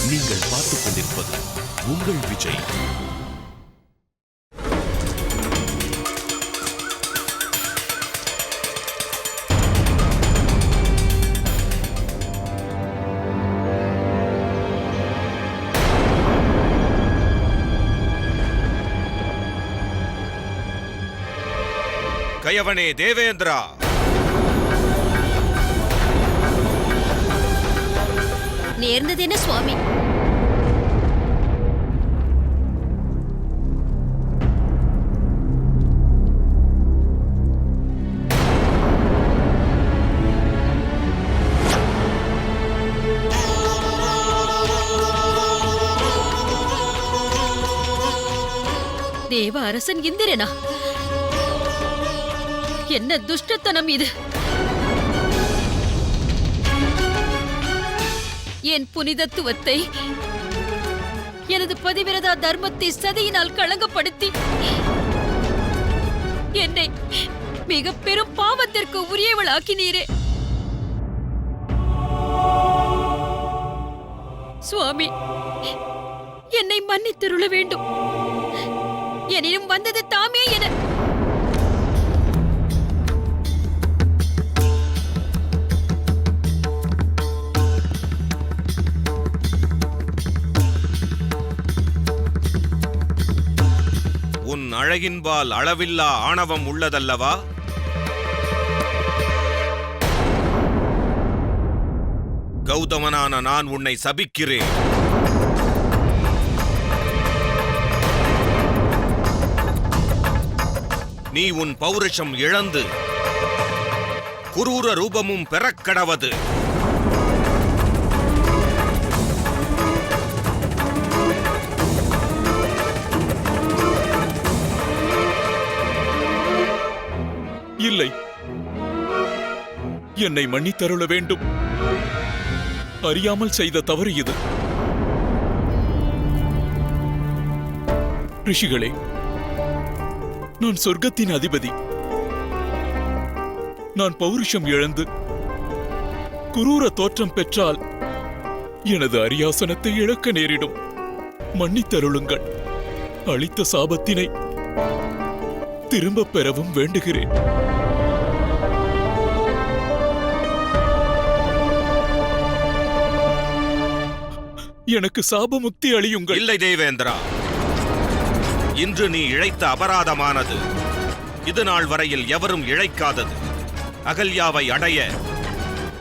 நீங்கள் பார்த்துக் கொண்டிருப்பது உங்கள் விஜய். கயவனே தேவேந்திரா, நேர்ந்தது என்ன சுவாமி? தேவ அரசன் இந்திரனா? என்ன துஷ்டத்தனம் இது! என் புனிதத்துவத்தை, எனது பதிவிரதா தர்மத்தை சதியினால் களங்கப்படுத்தி என்னை மிக பெரும் பாவத்திற்கு உரியவளாக்கினீரே சுவாமி. என்னை மன்னித்தருள வேண்டும். எனினும் வந்தது தாமே என. உன் அழகின்பால் அளவில்லா ஆணவம் உள்ளதல்லவா? கௌதமனான நான் உன்னை சபிக்கிறேன். நீ உன் பௌருஷம் இழந்து குரூர ரூபமும் பெறக்கடவது. இல்லை, என்னை மன்னித்தருள வேண்டும். அறியாமல் செய்த தவறு இது. ரிஷிகளே, நான் சொர்க்கத்தின் அதிபதி. நான் பௌருஷம் இழந்து குரூர தோற்றம் பெற்றால் எனது அரியாசனத்தை இழக்க நேரிடும். மன்னித்தருளுங்கள். அளித்த சாபத்தினை திரும்பப் பெறவும் வேண்டுகிறேன். எனக்கு சாபமுக்தி அளியுங்கள். இல்லை தேவேந்திரா, இன்று நீ இழைத்த அபராதமானது இது நாள் வரையில் எவரும் இழைக்காதது. அகல்யாவை அடைய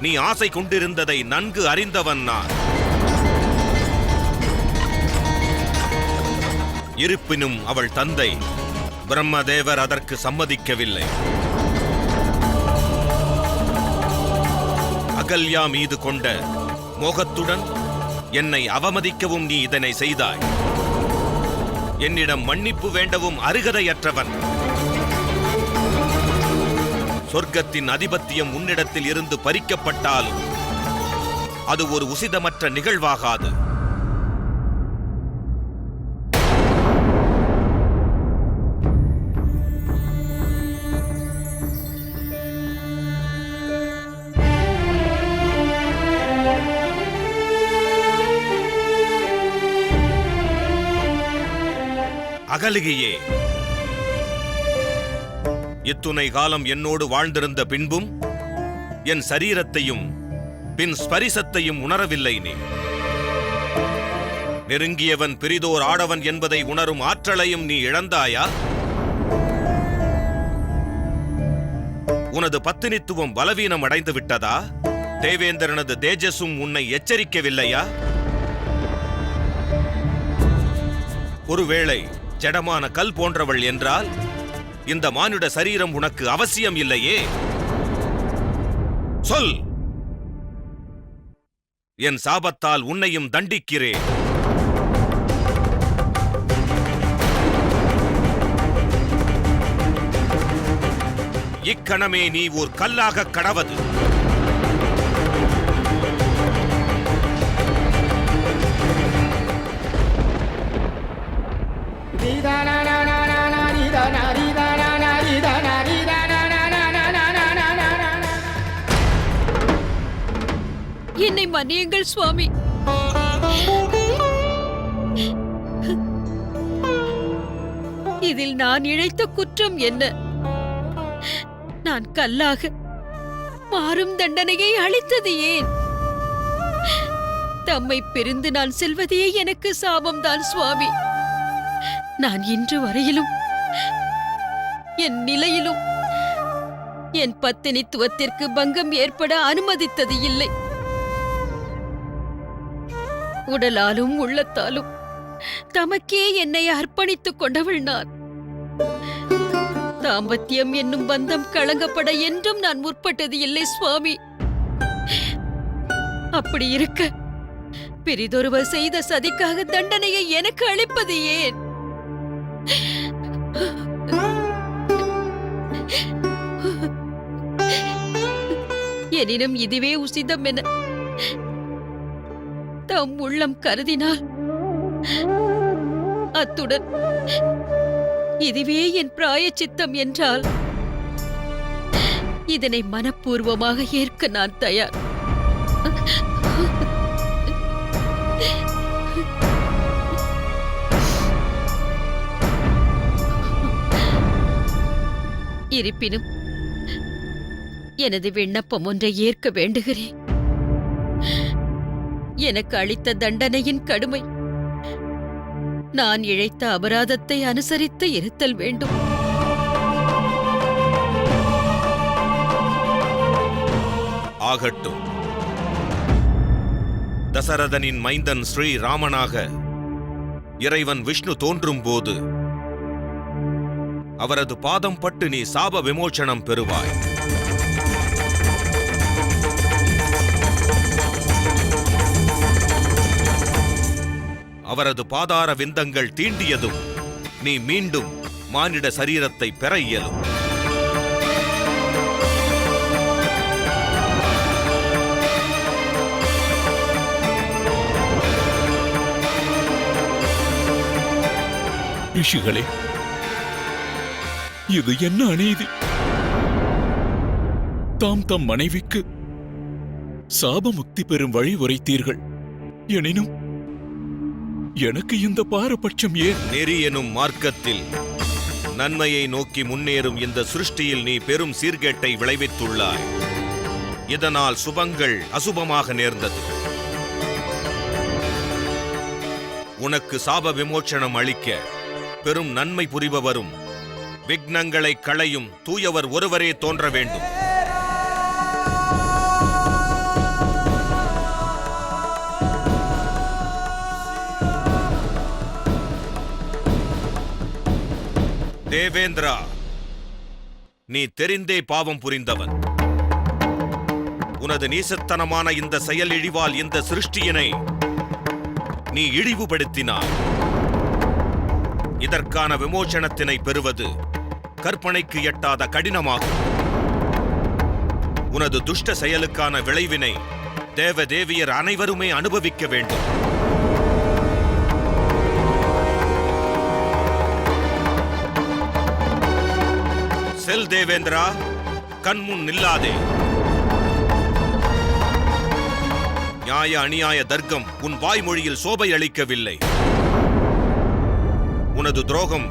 நீ ஆசை கொண்டிருந்ததை நன்கு அறிந்தவன் நான். இருப்பினும் அவள் தந்தை பிரம்மதேவர் அதற்கு சம்மதிக்கவில்லை. அகல்யா மீது கொண்ட மோகத்துடன் என்னை அவமதிக்கவும் நீ இதனை செய்தாய். என்னிடம் மன்னிப்பு வேண்டவும் அருகதையற்றவன். சொர்க்கத்தின் அதிபத்தியம் உன்னிடத்தில் இருந்து பறிக்கப்பட்டாலும் அது ஒரு உசிதமற்ற நிகழ்வாகாது. அகலிகையே, இத்துணை காலம் என்னோடு வாழ்ந்திருந்த பின்பும் என் சரீரத்தையும் பின் ஸ்பரிசத்தையும் உணரவில்லை நீ. நெருங்கியவன் பிரிதோர் ஆடவன் என்பதை உணரும் ஆற்றலையும் நீ இழந்தாயா? உனது பத்தினித்துவம் பலவீனம் அடைந்து விட்டதா? தேவேந்திரனது தேஜஸும் உன்னை எச்சரிக்கவில்லையா? ஒருவேளை ஜடமான கல் போன்றவள் என்றால் இந்த மானுட சரீரம் உனக்கு அவசியம் இல்லையே. சொல், என் சாபத்தால் உன்னையும் தண்டிக்கிறேன். இக்கணமே நீ ஓர் கல்லாக கடவது. என்னை மன்னியுங்கள் சுவாமி. நான் இழைத்த குற்றம் என்ன? நான் கல்லாக மாறும் தண்டனையை அளித்தது ஏன்? தம்மை பிரிந்து நான் செல்வதே எனக்கு சாபம்தான் சுவாமி. நான் இன்று வரையிலும் என் நிலையிலும் என் பத்தினித்துவத்திற்கு பங்கம் ஏற்பட அனுமதித்தது இல்லை. உடலாலும் உள்ளத்தாலும் தமக்கே என்னை அர்ப்பணித்துக் கொண்டவள் நான். தாம்பத்தியம் என்னும் பந்தம் களங்கப்பட என்றும் நான் முற்பட்டது இல்லை சுவாமி. அப்படி இருக்க பிரிதொருவர் செய்த சதிக்காக தண்டனையை எனக்கு அளிப்பது ஏன்? எனினும் இதுவே உசிதம் என தம் உள்ளம் கருதினால் அத்துடன் இதுவே என் பிராயச்சித்தம் என்றால் இதனை மனப்பூர்வமாக ஏற்க நான் தயார். இருப்பினும் எனது விண்ணப்பம் ஒன்றை ஏற்க வேண்டுகிறேன். எனக்கு அளித்த தண்டனையின் கடுமை நான் இழைத்த அபராதத்தை அனுசரித்து இருத்தல் வேண்டும். ஆகட்டும். தசரதனின் மைந்தன் ஸ்ரீராமனாக இறைவன் விஷ்ணு தோன்றும் போது அவரது பாதம் பட்டு நீ சாப விமோச்சனம் பெறுவாய். அவரது பாதார விந்தங்கள் தீண்டியதும் நீ மீண்டும் மானிட சரீரத்தை பெற இயலும். ரிஷிகளே, இது என்ன அநீதி? தாம் தம் மனைவிக்கு சாபமுக்தி பெறும் வழி உரைத்தீர்கள். எனினும் எனக்கு இந்த பாரபட்சம் ஏன்? நெறி எனும் மார்க்கத்தில் நன்மையை நோக்கி முன்னேறும் இந்த சிருஷ்டியில் நீ பெரும் சீர்கேட்டை விளைவித்துள்ளாய். இதனால் சுபங்கள் அசுபமாக நேர்ந்தது. உனக்கு சாப விமோச்சனம் அளிக்க பெரும் நன்மை புரிபவரும் விக்னங்களை களையும் தூயவர் ஒருவரே தோன்ற வேண்டும். தேவேந்திரா, நீ தெரிந்தே பாவம் புரிந்தவன். உனது நீசத்தனமான இந்த செயல் இழிவால் இந்த சிருஷ்டியினை நீ இழிவுபடுத்தினாய். இதற்கான விமோசனத்தினை பெறுவது கற்பனைக்கு எட்டாத கடினமாகும். உனது துஷ்ட செயலுக்கான விளைவினை தேவ தேவியர் அனைவருமே அனுபவிக்க வேண்டும். செல் தேவேந்திரா, கண்முன் நில்லாதே. நியாய அநியாய தர்க்கம் உன் வாய்மொழியில் சோபை அளிக்கவில்லை. உனது துரோகம்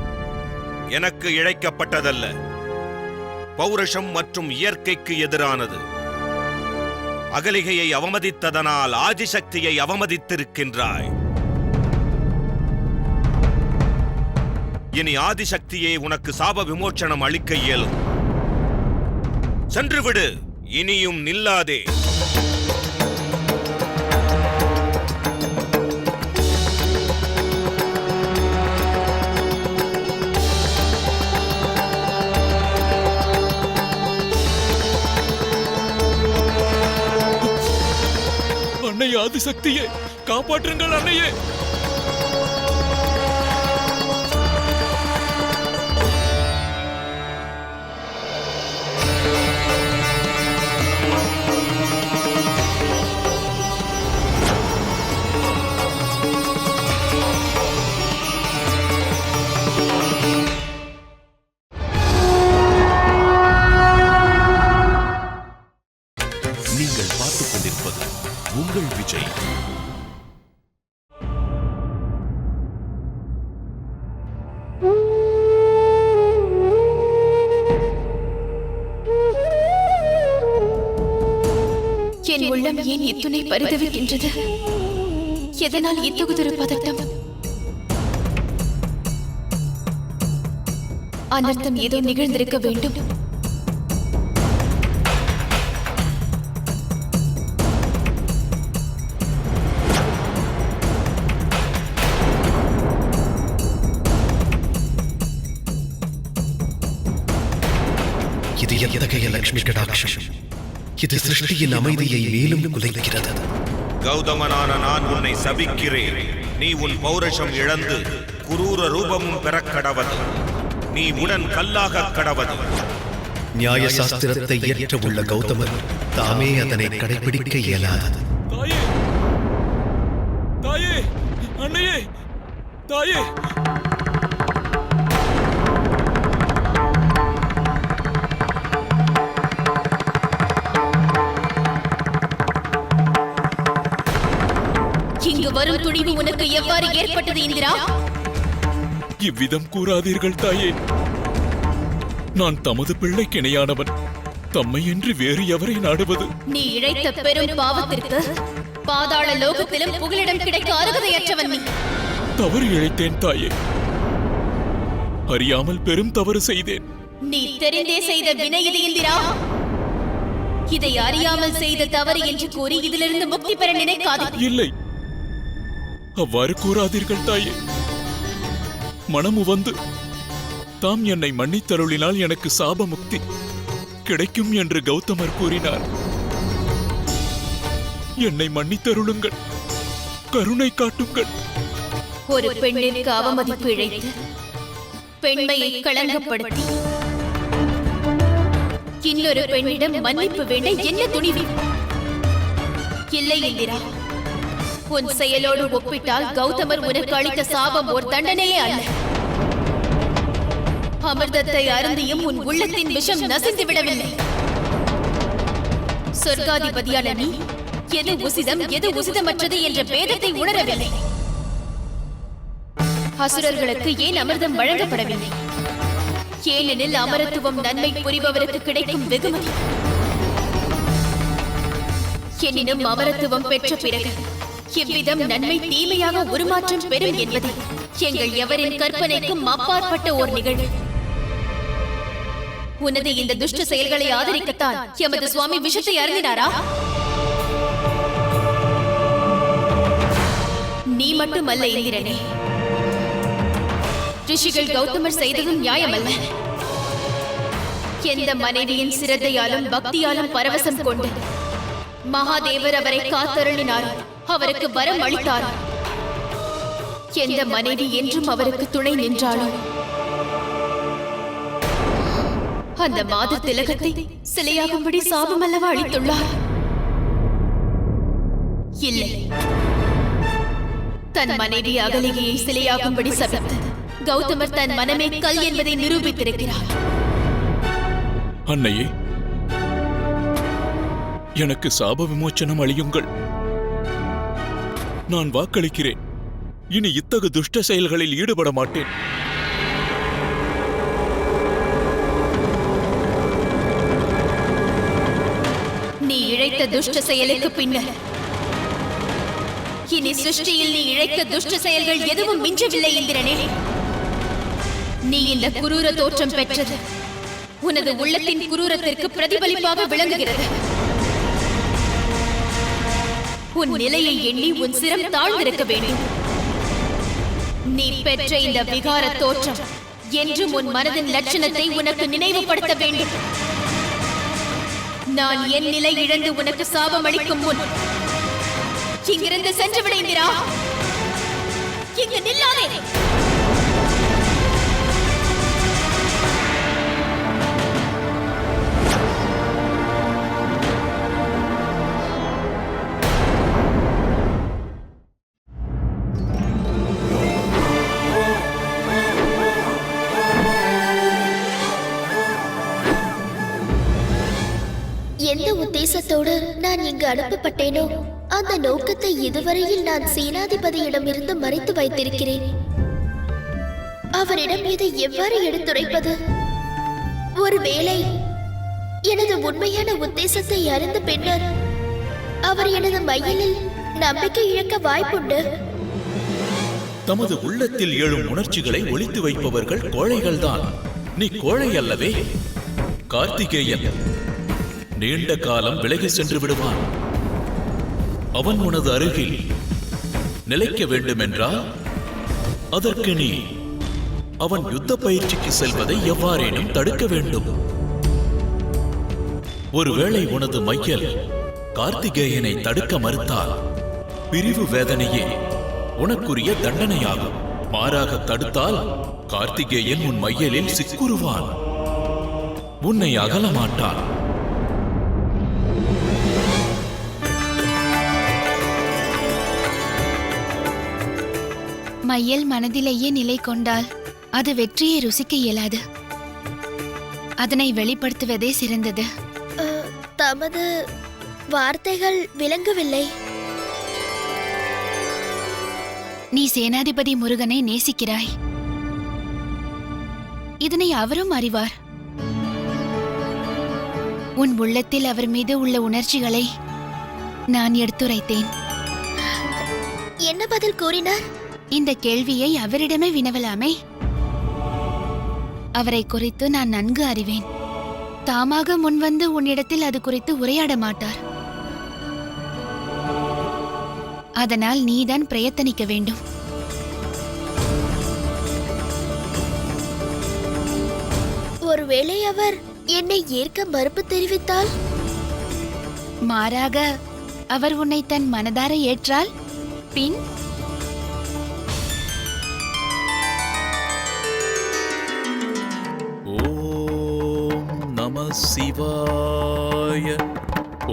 எனக்கு இழைக்கப்பட்டதல்ல, பௌருஷம் மற்றும் இயற்கைக்கு எதிரானது. அகலிகையை அவமதித்ததனால் ஆதிசக்தியை அவமதித்திருக்கின்றாய். இனி ஆதிசக்தியே உனக்கு சாப விமோச்சனம் அளிக்க இயலும். சென்றுவிடு, இனியும் நில்லாதே. அன்னை ஆதிசக்தியே, காப்பாற்றுங்கள் அன்னையே. நீங்கள் பார்த்துக் கொண்டிருப்பது உங்கள் விஜய். உள்ளம் ஏன் இத்துணை பரிதவிக்கின்றது? எதனால் இத்தகுதொரு பதட்டம்? அனர்த்தம் ஏதோ நிகழ்ந்திருக்க வேண்டும். இது எத்தகைய லட்சுமி கடாட்சம்! இது சிருஷ்டியின் அமைதியை மேலும் குலைக்கிறது. கௌதமனான நான் உன்னை சபிக்கிறேன். நீ உன் பௌருஷம் இழந்து குரூர ரூபமும் பெறக்கடவது. நீ உடன் கல்லாக கடவது. நியாய சாஸ்திரத்தை இயற்ற உள்ள கௌதமர் தாமே அதனை கடைபிடிக்க இயலாதது. தாயே, தாயே, அன்னையே, தாயே! இங்கு வரும் துணிவு உனக்கு எவ்வாறு ஏற்பட்டது இந்திரா? இவ்விதம் கூறாதீர்கள் தாயே. நான் தமது பிள்ளைக்கு இணையானவன். தம்மையின்றி வேறு எவரை நாடுவது? நீ இழைத்த பெரும் பாவத்திற்கு பாதாள லோகத்திலும் புகலிடம் கிடைக்க அருகதையற்றவன் நீ. தவறு இழைத்தேன் தாயே. அறியாமல் பெரும் தவறு செய்தேன். நீ தெரிந்தே செய்த வினை இது இந்திரா. இதை அறியாமல் செய்த தவறு என்று கூறி இதிலிருந்து முக்தி பெற நினைக்காதே. இல்லை, அவ்வாறு கூறாதீர்கள் தாயே. மனமு வந்து தாம் என்னை மன்னித்தருளினால் எனக்கு சாப முக்தி கிடைக்கும் என்று கௌதமர் கூறினார். என்னை மன்னித்தருளுங்கள், கருணை காட்டுங்கள். ஒரு பெண்ணிற்கு அவமதிப்பு இழைத்து பெண்மையை களங்கப்படுத்தி இன்னொரு பெண்ணிடம் மன்னிப்பு வேண்ட என்ன துணிவு? இல்லை இந்திரா, உன் செயலோடு ஒப்பிட்டால் கௌதமர் உனக்கு அளித்த சாபம் ஒரு தண்டனையே அல்ல. அமிர்தத்தை அருந்தியும் உன் உள்ளத்தின் விஷம் நசிந்து விடவில்லை. சொர்க்காதிபதியான நீ எது உசிதம் எது உசிதமற்றது என்ற பேதத்தை உணரவில்லை. அசுரர்களுக்கு ஏன் அமிர்தம் வழங்கப்படவில்லை? ஏனெனில் அமரத்துவம் நன்மை புரிபவருக்கு கிடைக்கும் வெகுமதி. எனினும் அமரத்துவம் பெற்ற பிறகு இவ்விதம் நன்மை தீமையாக உருமாற்றம் பெறும் என்பது எங்கள் எவரின் கற்பனைக்கும் அப்பாற்பட்ட ஓர் நிகழ்வு. உனது இந்த துஷ்ட செயல்களை ஆதரிக்கத்தான் எமது சுவாமி விஷத்தை அருந்தினாரா? நீ மட்டுமல்ல இந்திரனே, ரிஷிகள் கௌதமர் செய்ததும் நியாயமல்ல. எந்த மனைவியின் சிரத்தையாலும் பக்தியாலும் பரவசம் கொண்டு மகாதேவர் அவரை காத்தருளினார், அவருக்கு வரம் அளித்தார். எந்த மனைவி என்றும் அவருக்கு துணை நின்றாலும் அந்த மாத திலகத்தை சிலையாகும்படி சாபம் அல்லவா அளித்துள்ளார்? இல்லை, தன் மனைவி அகலிகையை சிலையாகும்படி சபித்து கௌதமர் தன் மனமே கல் என்பதை நிரூபித்திருக்கிறார். அன்னையே, எனக்கு சாப விமோச்சனம் அளியுங்கள். நான் வாக்களிக்கிறேன், இனி இத்தகு துஷ்ட செயல்களில் ஈடுபட மாட்டேன். நீ இழைத்த துஷ்ட செயலுக்கு பின்னர் இனி சிருஷ்டியில் நீ இழைத்த துஷ்ட செயல்கள் எதுவும் மிஞ்சவில்லை இந்திரனே. நீ இந்த குரூர தோற்றம் பெற்றது உனது உள்ளத்தின் குரூரத்திற்கு பிரதிபலிப்பாக விளங்குகிறது. உன் நிலையை எண்ணி உன் சிரம் தாழ்ந்திருக்க வேண்டும். நீ பெற்ற இந்த விகார தோற்றம் என்றும் உன் மனதின் லட்சணத்தை உனக்கு நினைவுபடுத்த வேண்டும். நான் என் நிலை இழந்து உனக்கு சாபம் அளிக்கும் முன் இங்கிருந்து சென்று விட இந்திரா. இங்கு நில்லாதே. எந்த உத்தேசத்தோடு நான் இங்கு அனுப்பப்பட்டேனோ அந்த நோக்கத்தை இதுவரையில் நான் சேனாதிபதியிடம் இருந்து மறைத்து வைத்திருக்கிறேன். அவரிடம் இதை எவ்வாறு எடுத்துரைப்பது? ஒருவேளை எனது உண்மையான உத்தேசத்தை அறிந்த பின்னர் அவர் எனது மையலில் நம்பிக்கை இழக்க வாய்ப்புண்டு. தமது உள்ளத்தில் எழும் உணர்ச்சிகளை ஒளித்து வைப்பவர்கள் கோழைகள்தான். நீ கோழை அல்லவே. கார்த்திகேயன் நீண்ட காலம் விலகி சென்று விடுவான். அவன் உனது அருகில் நிலைக்க வேண்டுமென்றால் அதற்கு நீ அவன் யுத்த பயிற்சிக்கு செல்வதை எவ்வாறேனும் தடுக்க வேண்டும். ஒருவேளை உனது மையல் கார்த்திகேயனை தடுக்க மறுத்தால் பிரிவு வேதனையே உனக்குரிய தண்டனையாகும். மாறாக தடுத்தால் கார்த்திகேயன் உன் மையலில் சிக்குறுவான். உன்னை அகல மாட்டான். மையல் மனதிலேயே நிலை கொண்டால் அது வெற்றியை ருசிக்க இயலாது. அதனை வெளிப்படுத்துவதே சிறந்தது. தமது வார்த்தைகள் விளங்கவில்லை. நீ சேனாதிபதி முருகனை நேசிக்கிறாய். இதனை அவரும் அறிவார். உன் உள்ளத்தில் அவர் மீது உள்ள உணர்ச்சிகளை நான் எடுத்துரைத்தேன். என்ன பதில் கூறினார்? இந்த கேள்வியை அவரிடமே வினவலாமே. அவரை குறித்து நான் நன்கு அறிவேன். தாமாக முன்வந்து உன்னிடத்தில் அது குறித்து உரையாட மாட்டார். அதனால் நீதான் பிரயத்தனிக்க வேண்டும். ஒருவேளை அவர் என்னை ஏற்க மறுப்பு தெரிவித்தால்? மாறாக அவர் உன்னை தன் மனதார ஏற்றால் பின் ஓம் நம சிவாய.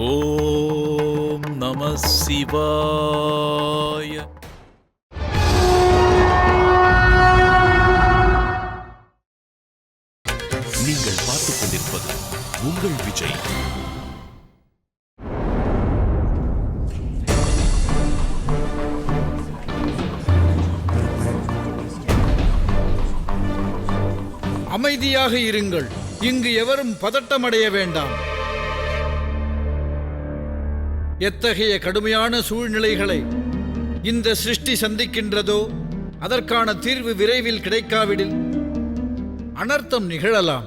ஓம் நம சிவாய. நீங்கள் பார்த்துக் கொண்டிருப்பது உங்கள் விஜய். அமைதியாக இருங்கள். இங்கு எவரும் பதட்டமடைய வேண்டாம். எத்தகைய கடுமையான சூழ்நிலைகளை இந்த சிருஷ்டி சந்திக்கின்றதோ அதற்கான தீர்வு விரைவில் கிடைக்காவிடில் அனர்த்தம் நிகழலாம்.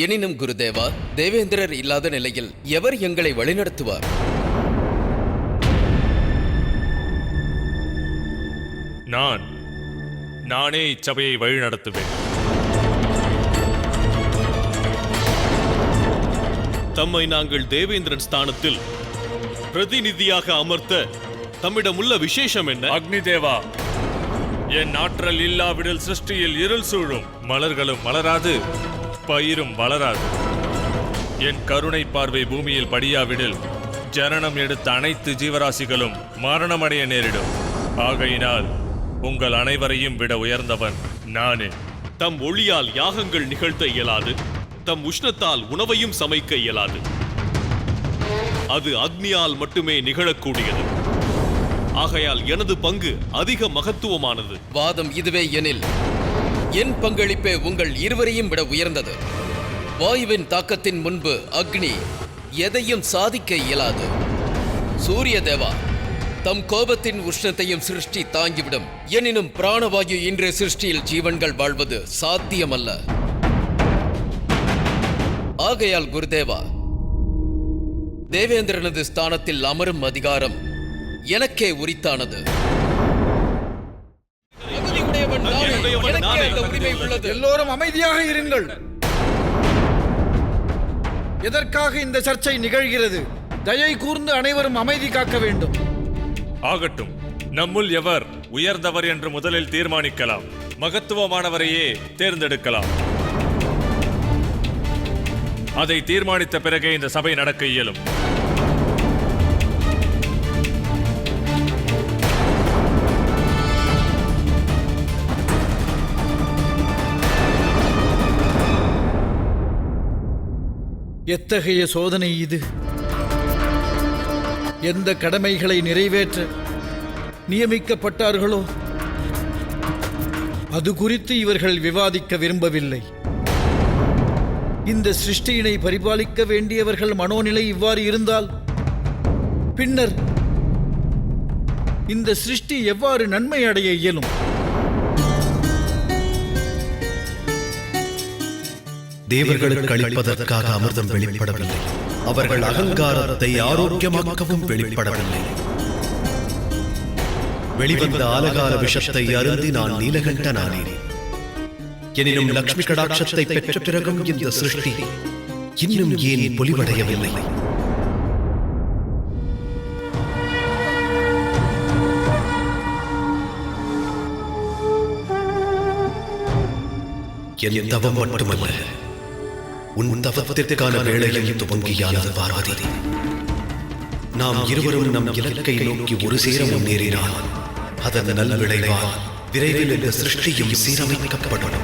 எனினும் குருதேவா, தேவேந்திரர் இல்லாத நிலையில் எவர் எங்களை வழிநடத்துவார்? நானே இச்சபையை வழிநடத்துவேன். தம்மை நாங்கள் தேவேந்திரன் ஸ்தானத்தில் பிரதிநிதியாக அமர்த்த தம்மிடமுள்ள விசேஷம் என்ன? அக்னி தேவா, என் ஆற்றல் இல்லாவிடில் சிருஷ்டியில் இருள் சூழும். மலர்களும் மலராது, பயிரும் வளராது. என் கருணை பார்வை பூமியில் படியாவிடில் ஜனனம் எடுத்த அனைத்து ஜீவராசிகளும் மரணமடைய நேரிடும். ஆகையினால் உங்கள் அனைவரையும் விட உயர்ந்தவன் நானே. தம் ஒளியால் யாகங்கள் நிகழ்த்த இயலாது, தம் உஷ்ணத்தால் உணவையும் சமைக்க இயலாது. அது அக்னியால் மட்டுமே நிகழக்கூடியது. ஆகையால் எனது பங்கு அதிக மகத்துவமானது. வாதம் இதுவே எனில் என் பங்களிப்பே உங்கள் இருவரையும் விட உயர்ந்தது. வாயுவின் தாக்கத்தின் முன்பு அக்னி எதையும் சாதிக்க இயலாது. சூரிய தேவா, தம் கோபத்தின் உஷ்ணத்தையும் சிருஷ்டி தாங்கிவிடும். எனினும் பிராணவாயு இன்றைய சிருஷ்டியில் ஜீவன்கள் வாழ்வது சாத்தியமல்ல. ஆகையால் குருதேவா, தேவேந்திரனது ஸ்தானத்தில் அமரும் அதிகாரம் எனக்கே உரித்தானது. எல்லோரும் அமைதியாக இருங்கள். எதற்காக இந்த சர்ச்சை நிகழ்கிறது? தயை கூர்ந்து அனைவரும் அமைதி காக்க வேண்டும். ஆகட்டும், நம்முள் எவர் உயர்ந்தவர் என்று முதலில் தீர்மானிக்கலாம். மகத்துவமானவரையே தேர்ந்தெடுக்கலாம். அதை தீர்மானித்த பிறகே இந்த சபை நடக்க இயலும். எத்தகைய சோதனை இது! எந்த கடமைகளை நிறைவேற்ற நியமிக்கப்பட்டார்களோ அது குறித்து இவர்கள் விவாதிக்க விரும்பவில்லை. இந்த சிருஷ்டியினை பரிபாலிக்க வேண்டியவர்கள் மனோநிலை இவ்வாறு இருந்தால் பின்னர் இந்த சிருஷ்டி எவ்வாறு நன்மை அடைய இயலும்? தேவர்களுக்கு அளிப்பதற்காக அமிர்தம் வெளிப்படவில்லை. அவர்கள் அகங்காரத்தை ஆரோக்கியமாக்கவும் வெளிப்படவில்லை. வெளிவந்த ஆலகால விஷத்தை அருந்தி நான் நீலகண்டனானேன். எனினும் லக்ஷ்மி கடாட்சத்தை பெற்ற பிறகும் இந்த சிருஷ்டி இன்னும் ஏன் பொலிவடையவில்லை? என் தவம் மட்டுமல்ல, உன் தவத்திற்கான வேளையில் துவங்கியானது பார்வதி. நாம் இருவரும் நம் இலக்கை நோக்கி ஒரு சேர முன்னேறினால் அதன் நல் விளைவால் விரைவில் இந்த சிருஷ்டியும் சீரமைக்கப்படும்.